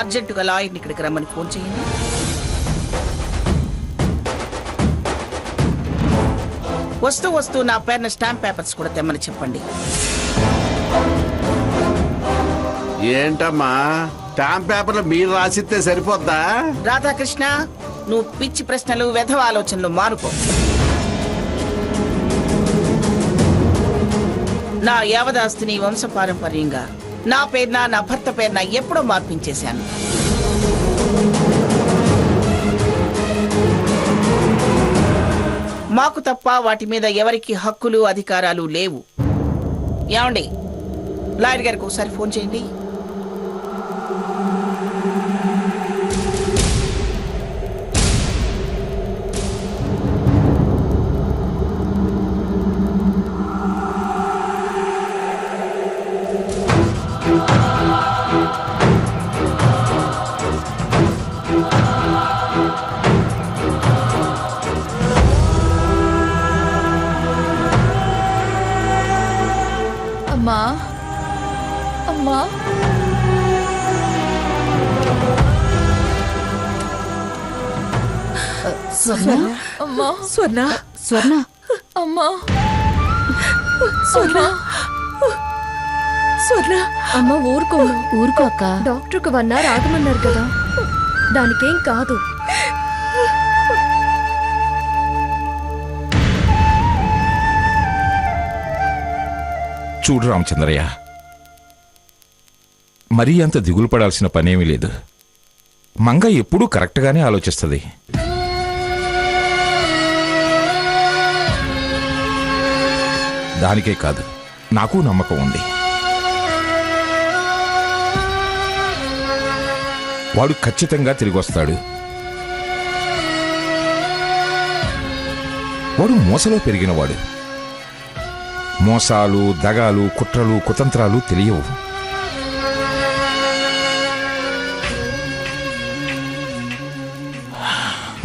అర్జెంటుగా లాయర్ని ఇక్కడికి రమ్మని ఫోన్ చేయండి. వస్తూ నా పేరున స్టాంప్ పేపర్స్ కూడా తెమ్మని చెప్పండి. ఏంటమ్మా స్టాంప్ పేపర్లు మీరు రాసిస్తే సరిపోద్దా? రాధాకృష్ణ, నువ్వు పిచ్చి ప్రశ్నలు వెధవ ఆలోచనలు మానుకో. నా యావదాస్తిని వంశపారంపర్యంగా నా పేరున నా భర్త పేరున ఎప్పుడో మార్పించేశాను. మాకు తప్ప వాటి మీద ఎవరికి హక్కులు అధికారాలు లేవు. ఏమండి, లాయర్ గారికి ఒకసారి ఫోన్ చేయండి. అమ్మా అమ్మా స్వర్ణ అమ్మా స్వర్ణ స్వర్ణ అమ్మా స్వర్ణ స్వర్ణ అమ్మ ఊరుకో ఊరుకో అక్క. డాక్టర్కి 1 అవర్ ఆగమన్నారు కదా, దానికేం కాదు. చూడు రామచంద్రయ్య, మరీ అంత దిగులు పడాల్సిన పనేమీ లేదు. మంగ ఎప్పుడూ కరెక్ట్గానే ఆలోచిస్తుంది. దానికే కాదు, నాకు నమ్మకం ఉంది. వాడు ఖచ్చితంగా తిరిగి వస్తాడు. వాడు మోసలో పెరిగినవాడు. మోసాలు, దగాలు, కుట్రలు, కుతంత్రాలు తెలియవు.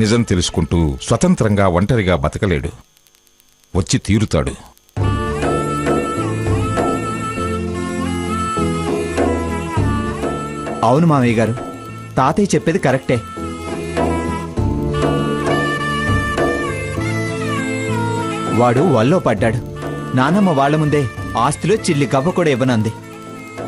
నిజం తెలుసుకుంటూ స్వతంత్రంగా ఒంటరిగా బతకలేడు. వచ్చి తీరుతాడు. అవును మామయ్య గారు, తాతయ్య చెప్పేది కరెక్టే. వాడు వల్లో పడ్డాడు. నానమ్మ వాళ్ల ముందే ఆస్తిలో చిల్లి గవ్వ కూడా ఇవ్వనంది.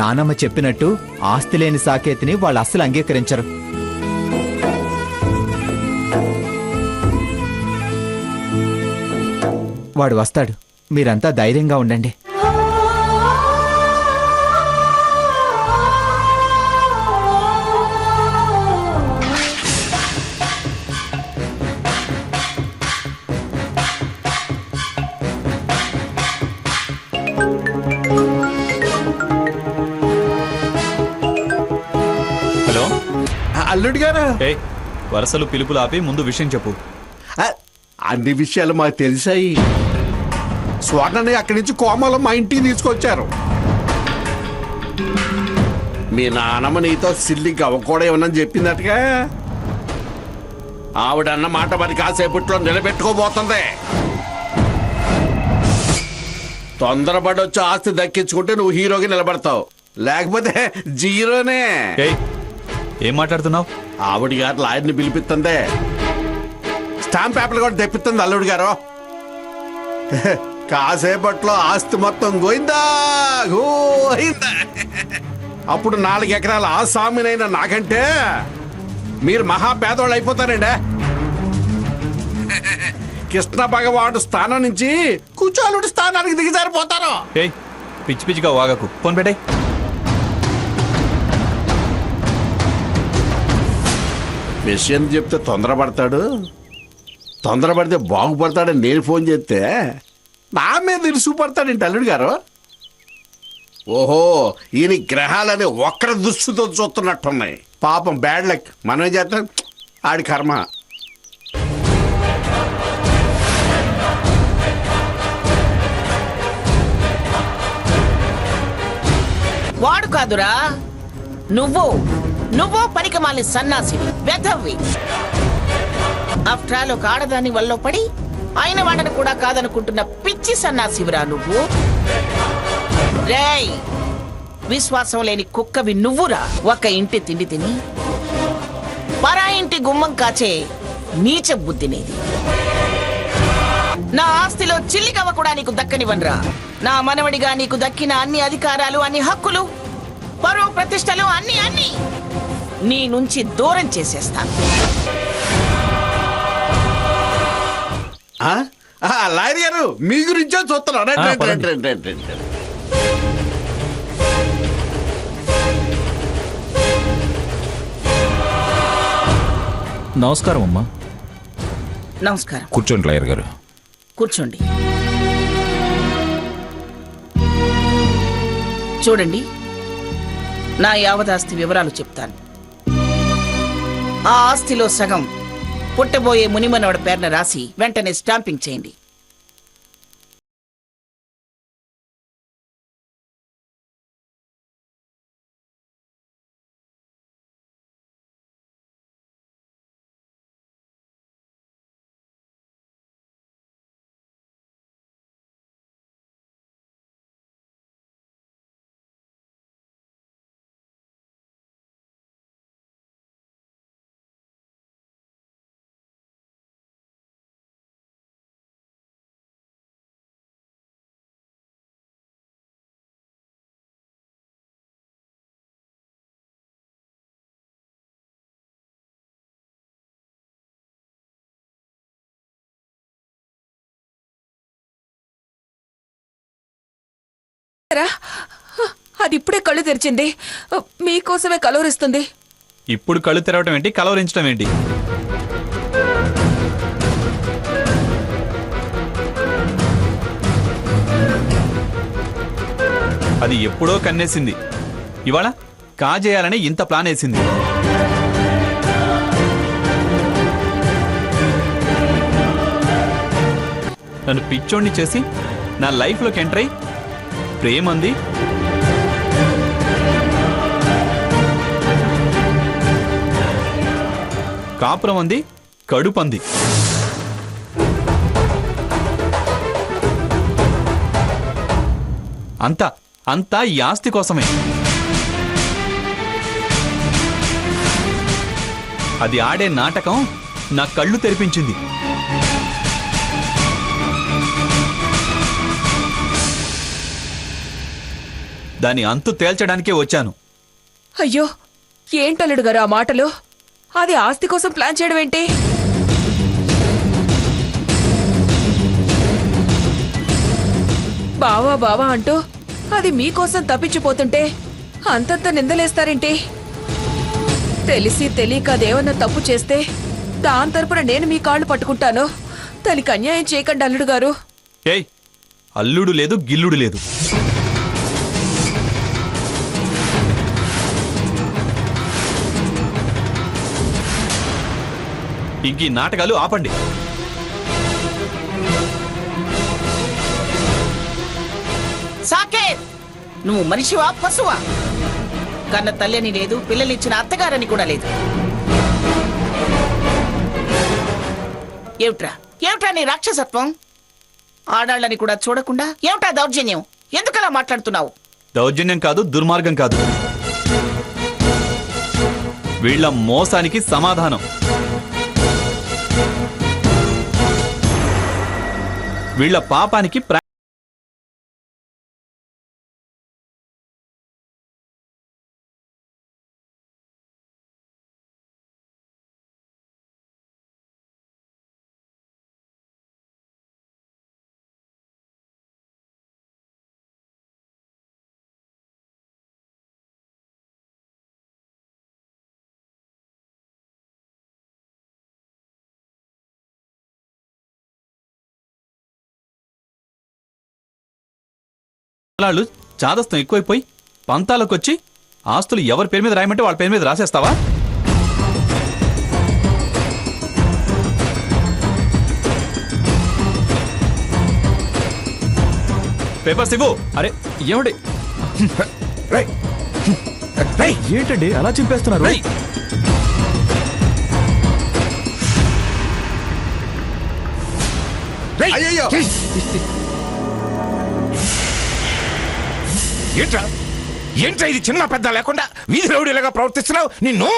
నానమ్మ చెప్పినట్టు ఆస్తి లేని సాకేతిని వాళ్ళు అస్సలు అంగీకరించరు. వాడు వస్తాడు, మీరంతా ధైర్యంగా ఉండండి. హలో అల్లుడు గారు, వరుసలు పిలుపులు ఆపి ముందు విషయం చెప్పు. అన్ని విషయాలు మాకు తెలిసాయి. స్వర్ణని అక్కడి నుంచి కోమలో మా ఇంటికి తీసుకొచ్చారు. మీ నానమ్మ నీతో సిల్లి గవ్వ కూడా ఏమన్నా చెప్పిందటగా. ఆవిడన్న మాట మరి కాసేపట్లో నిలబెట్టుకోబోతుంది. తొందరపడి వచ్చి ఆస్తి దక్కించుకుంటే నువ్వు హీరోకి నిలబడతావు, లేకపోతే జీరోనే. ఏం మాట్లాడుతున్నావు? ఆవిడ గారు లాయర్ని పిలిపిస్తుంది. స్టాంప్ పేపర్లు కూడా తెప్పిస్తుంది అల్లుడు గారు. కాసేపట్లో ఆస్తి మొత్తం గోయిందా గోయిందా. అప్పుడు 4 ఎకరాల ఆ సామినైనా నాకంటే మీరు మహా పేదవాళ్ళు అయిపోతారండి. కృష్ణ భగవానుడు స్థానం నుంచి కుచాలుడి స్థానానికి దిగజారిపోతారు. పిచ్చి పిచ్చిగా వాగకు, ఫోన్ పెట్టే. విషయం చెప్తే తొందరపడతాడు, తొందరపడితే బాగుపడతాడని నేను ఫోన్ చేస్తే నా మీద ఇరుసుపడతాడేంటి అల్లుడు గారు? ఓహో, ఈయన గ్రహాలని ఒక్కరి దృష్టితో చూస్తున్నట్టున్నాయి. పాపం బ్యాడ్ లక్. మనం ఏం చేస్తాం, ఆడి కర్మ. వాడు కాదురా, నువ్వు పనికిమాలిన సన్నాసివి, వెధవ్వి. ఆఫ్టర్ ఆల్ ఒక ఆడదాని వల్ల పడి ఆయన వాడను కూడా కాదనుకుంటున్న పిచ్చి సన్నాసివిరా నువ్వు. రేయ్, విశ్వాసం లేని కుక్కవి నువ్వురా. ఒక ఇంటి తిండి తిని పరా ఇంటి గుమ్మం కాచే నీచ బుద్ధినేది. నా ఆస్తిలో చిల్లికవ్వ కూడా నీకు దక్కనివ్వనురా. నా మనవడిగా నీకు దక్కిన అన్ని అధికారాలు, అన్ని హక్కులు, పరువు ప్రతిష్టలు అన్ని నీ నుంచి దూరం చేసేస్తాను. లాయర్ గారు మీ గురించే చూస్తున్నాను. నమస్కారం అమ్మా. నమస్కారం. కూర్చోండి లాయర్ గారు. కూర్చోండి. చూడండి, నా యావదాస్తి వివరాలు చెప్తాను. ఆ ఆస్తిలో సగం పుట్టబోయే మునిమనవడి పేరున రాసి వెంటనే స్టాంపింగ్ చేయండి. అది ఇప్పుడే కళ్ళు తెరిచింది. మీకోసమే కలవరిస్తుంది. ఇప్పుడు కళ్ళు తెరవటం ఏంటి, కలవరించడం ఏంటి? అది ఎప్పుడో కన్నేసింది. ఇవాళ కాజేయాలని ఇంత ప్లాన్ వేసింది. నన్ను పిచ్చోడిని చేసి నా లైఫ్లోకి ఎంటర్ అయి ప్రేమంది, కాపురం అంది, కడుపంది. అంతా ఈ ఆస్తి కోసమే. అది ఆడే నాటకం నా కళ్ళు తెరిపించింది. దాని అంతు తేల్చడానికే వచ్చాను. అయ్యో, ఏంటల్లుడు గారు ఆ మాటలు? అది ఆస్తి కోసం ప్లాన్ చేయడం ఏంటి? బావా అంటూ అది మీకోసం తప్పించిపోతుంటే అంతంత నిందలేస్తారేంటి? తెలిసి తెలియక అదేమన్నా తప్పు చేస్తే దాని తరపున నేను మీ కాళ్ళు పట్టుకుంటాను. దానికి అన్యాయం చేయకండి అల్లుడు గారు. ఏయ్, అల్లుడు లేదు, గిల్లుడు లేదు. ఇంక ఈ నాటకాలు ఆపండి. సాకేత్, నువ్వు మనిషివా పశువా? కన్న తల్లిని లేదు, పిల్లలిచ్చిన అత్తగారని కూడా లేదు. ఏమిట్రా నీ రాక్షసత్వం? ఆడాళ్ళని కూడా చూడకుండా ఏమిటా దౌర్జన్యం? ఎందుకలా మాట్లాడుతున్నావు? దౌర్జన్యం కాదు, దుర్మార్గం కాదు. వీళ్ళ మోసానికి సమాధానం, వీళ్ళ పాపానికి వాళ్ళు చాదస్తం ఎక్కువైపోయి పంతాలకొచ్చి ఆస్తులు ఎవరి పేరు మీద రాయమంటే వాళ్ళ పేరు మీద రాసేస్తావా? పేపర్స్ ఇవ్వు. అరే ఏమిటి ఏంటండి అలా చింపేస్తున్నారు? ఏంట్రా ఏంట్రా ఇది చిన్న పెద్ద లేకుండా వీధి రౌడీలాగా ప్రవర్తిస్తున్నావు నిన్ను.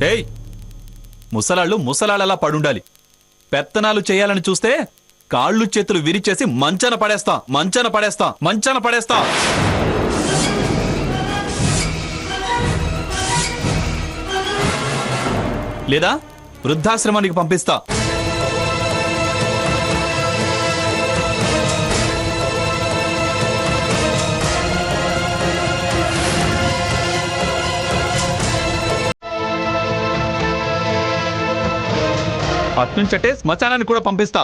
ఏయ్, ముసలాళ్ళు ముసలాళ్ళలా పడుండాలి. పెత్తనాలు చేయాలని చూస్తే కాళ్ళు చేతులు విరిచేసి మంచాన పడేస్తా. లేదా వృద్ధాశ్రమానికి పంపిస్తా. అట్నుంచటే శ్మశానానికి కూడా పంపిస్తా.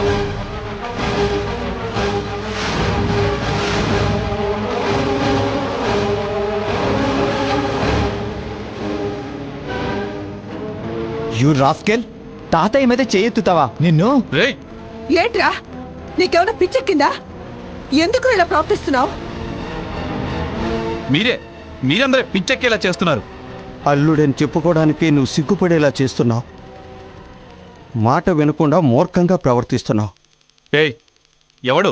యూ రాస్కెల్, తాతయ్య మీద చేయెత్తుతావా నిన్ను? రేయ్, ఏంట్రా, నీకేమైనా పిచ్చెక్కిందా? ఎందుకు ఇలా ప్రవర్తిస్తున్నావు? మీరందరే పిచ్చెక్కేలా చేస్తున్నారు. అల్లుడని చెప్పుకోవడానికి నువ్వు సిగ్గుపడేలా చేస్తున్నావు. మాట వినకుండా మూర్ఖంగా ప్రవర్తిస్తున్నావు. ఏయ్, ఎవడు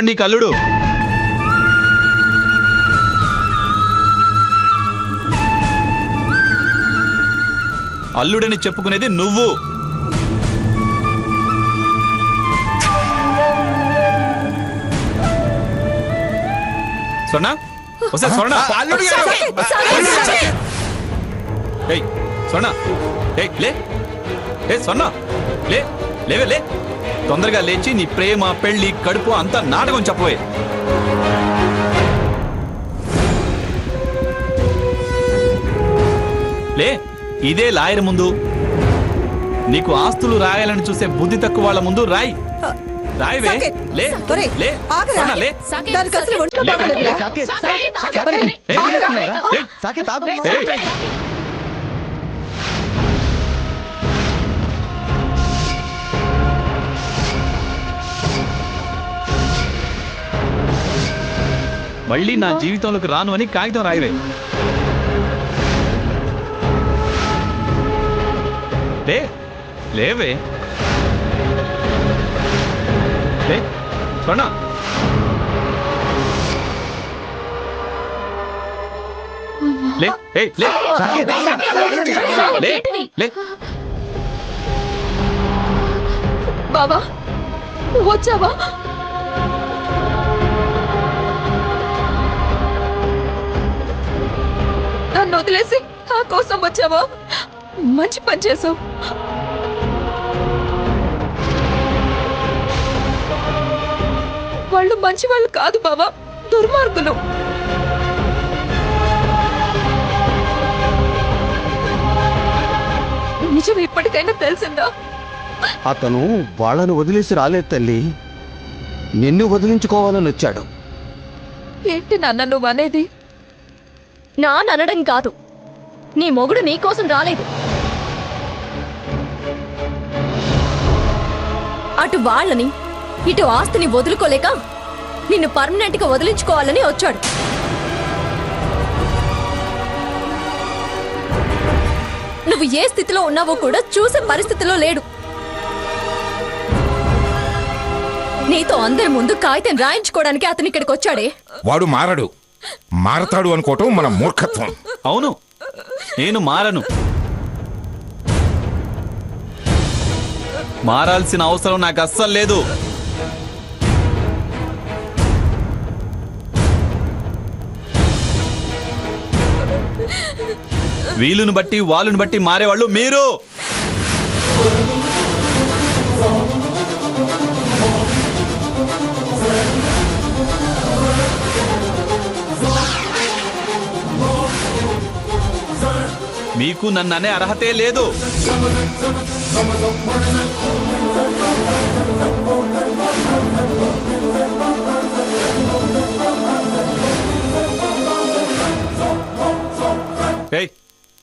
నీకు అల్లుడు? అల్లుడని చెప్పుకునేది నువ్వు. స్వర్ణ, స్వర్ణ, ఏయ్ స్వర్ణ, స్వర్ణ, లేవే, తొందరగా లేచి నీ ప్రేమ, పెళ్లి, కడుపు అంతా నాటకం చెప్పవే. ఇదే లాయర్ ముందు, నీకు ఆస్తులు రాయాలని చూసే బుద్ధి తక్కువ వాళ్ళ ముందు రాయివే. మళ్ళీ నా జీవితంలోకి రాను అని కాగితం రాయివే. లేవే, స్వర్ణ, బావా వచ్చావా? నన్ను వదిలేసి నా కోసం వచ్చావా? మంచి పని చేసావు. వాళ్ళు మంచి వాళ్ళు కాదు బావా, దుర్మార్గులు. నిజం ఇప్పటికైనా తెలిసిందా? అతను వాళ్ళను వదిలేసి రాలేదు తల్లి, నిన్ను వదిలించుకోవాలని వచ్చాడు. ఏంటి నాన్న నువ్వు అనేది? నానడం కాదు, నీ మొగుడు నీకోసం రాలేదు. అటు వాళ్ళని ఇటు ఆస్తిని వదులుకోలేక నిన్ను పర్మనెంట్ గా వదిలించుకోవాలని వచ్చాడు. నువ్వు ఏ స్థితిలో ఉన్నావో కూడా చూసే పరిస్థితిలో లేడు. నీతో అందరి ముందు కాగితం రాయించుకోవడానికి అతను ఇక్కడికి వచ్చాడే. వాడు మారతాడు అనుకోవటం మన మూర్ఖత్వం. అవును, నేను మారను. మారాల్సిన అవసరం నాకు అస్సలు లేదు. వీలును బట్టి వాళ్ళను బట్టి మారేవాళ్ళు మీరు. మీకు నన్ను అనే అర్హతే లేదు.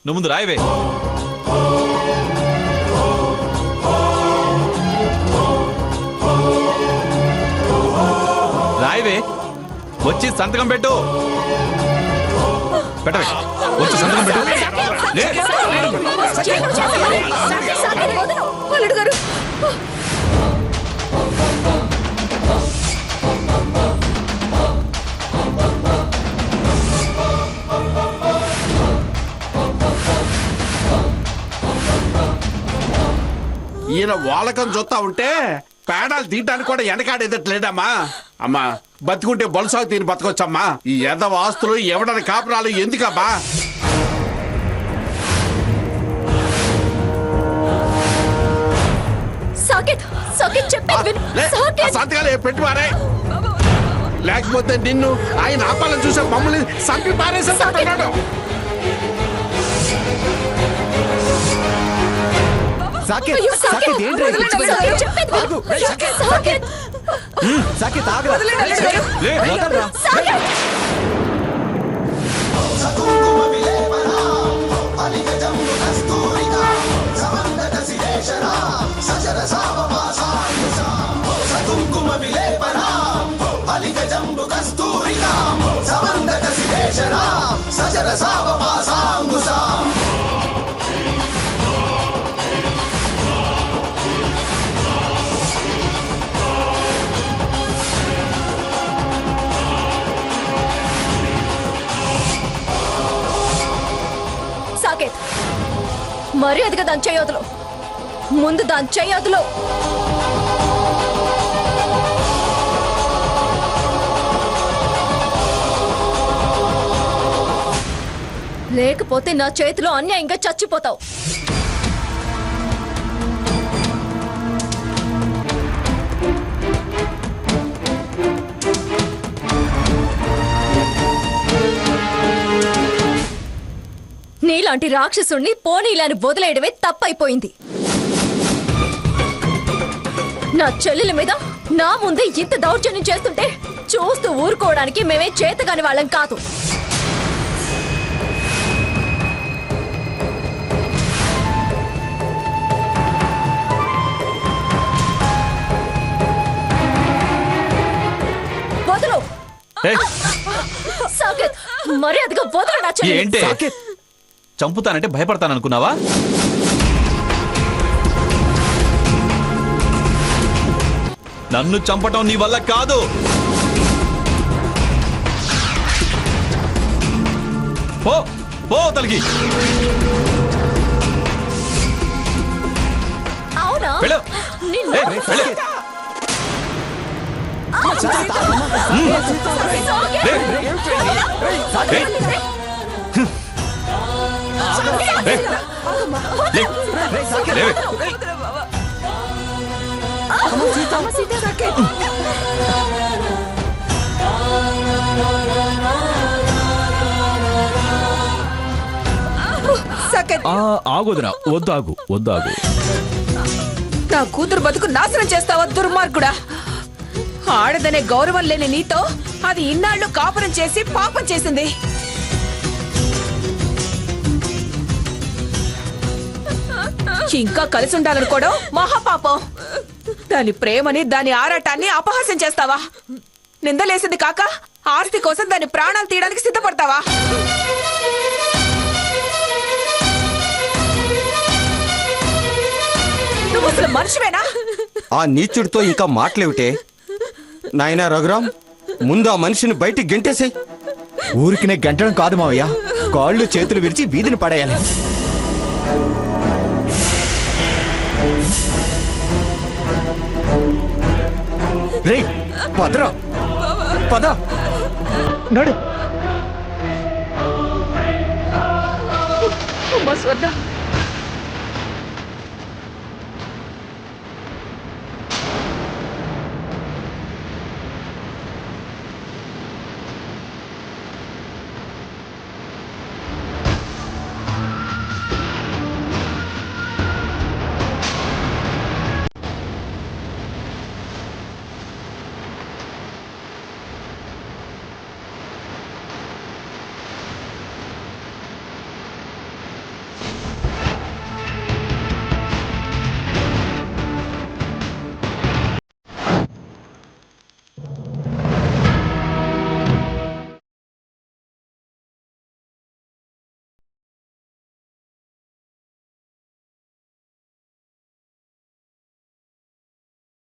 నువ్వు ముందు రాయవే. రాయవే, వచ్చి సంతకం పెట్టు. పెట్టవే, వచ్చి సంతకం పెట్టు. లే. అల్లుడు గారు ఈయన వాలకం చూస్తా ఉంటే పేడాలు తీయటానికి కూడా వెనకాడేదట్లేదమ్మా. అమ్మా బతుకుంటే బొలసాగు తిని బతకొచ్చమ్మా. ఈ ఎదవ ఆస్తులు ఎవడని కాపురాలు ఎందుకమ్మా? సాకేత్ సాకేత్ చెప్పేది విను. సాకేత్ సంతకాలు పెట్టి మారే, లేకపోతే నిన్ను ఆయన ఆపాలని చూసే మమ్మల్ని సంపి పారేసేస్తున్నాడు. సాకేత్ అయ్యో, సాకేత్, సాకేత్ ఏంట్రా ఇది? సాకేత్ చెప్పేది విను. ఆగు. రేయ్, సాకేత్ సాకేత్ ఆగరా. వదలండి, అల్లుడు గారు. లే. వదలరా. సాకేత్ సాకేత్ మర్యాదగా దాని చేయొద్దులో, ముందు దాని చేయొద్దులో. లేకపోతే నా చేతిలో అన్యాయంగా చచ్చిపోతావు. నీలాంటి రాక్షసుణ్ణి పోనీలాని వదిలేయడమే తప్పైపోయింది. నా చెల్లెల మీద నా ముందే ఇంత దౌర్జన్యం చేస్తుంటే చూస్తూ ఊరుకోవడానికి మేమే చేతగాని వాళ్ళం కాదు. వదలు ఏయ్, సాకేత్, మర్యాదగా వదలు నా చెల్లెల్ని. ఏంటి సాకేత్ చంపుతానంటే భయపడతాననుకున్నావా? నన్ను చంపటం నీ వల్ల కాదు. పో పో తలకి. అవునా? వెళ్ళు. నిన్ను- ఏయ్, వెళ్ళు. సాకేత్! లే. ఏయ్. ఏయ్. లే. లేవే. సాకేత్, ఆగొదినా, వద్దాగు వద్దాగు. నా కూతురు బతుకు నాశనం చేస్తావా దుర్మార్గుడా? ఆడదనే గౌరవం లేని నీతో అది ఇన్నాళ్ళు కాపురం చేసి పాపం చేసింది. ఇంకా కలిసి ఉండాలనుకోవడం మహాపాపం. దాని ప్రేమని దాని ఆరాటాన్ని అపహాస్యం చేస్తావా? నిందలేసింది కాక ఆస్తి కోసం దాని ప్రాణాలు తీయడానికి సిద్ధపడతావా? నువ్వు అసలు మనిషివేనా? ఆ నీచుడితో ఇంకా మాటలేవిటే? నాయనా రఘురాం, ముందు ఆ మనిషిని బయటికి గెంటేసేయ్. ఊరికినే గంటడం కాదు మావయ్య, కాళ్ళు చేతులు విరిచి వీధిని పడేయాలి. రేయ్ పదరా, పద నడు. అమ్మా స్వర్ణ,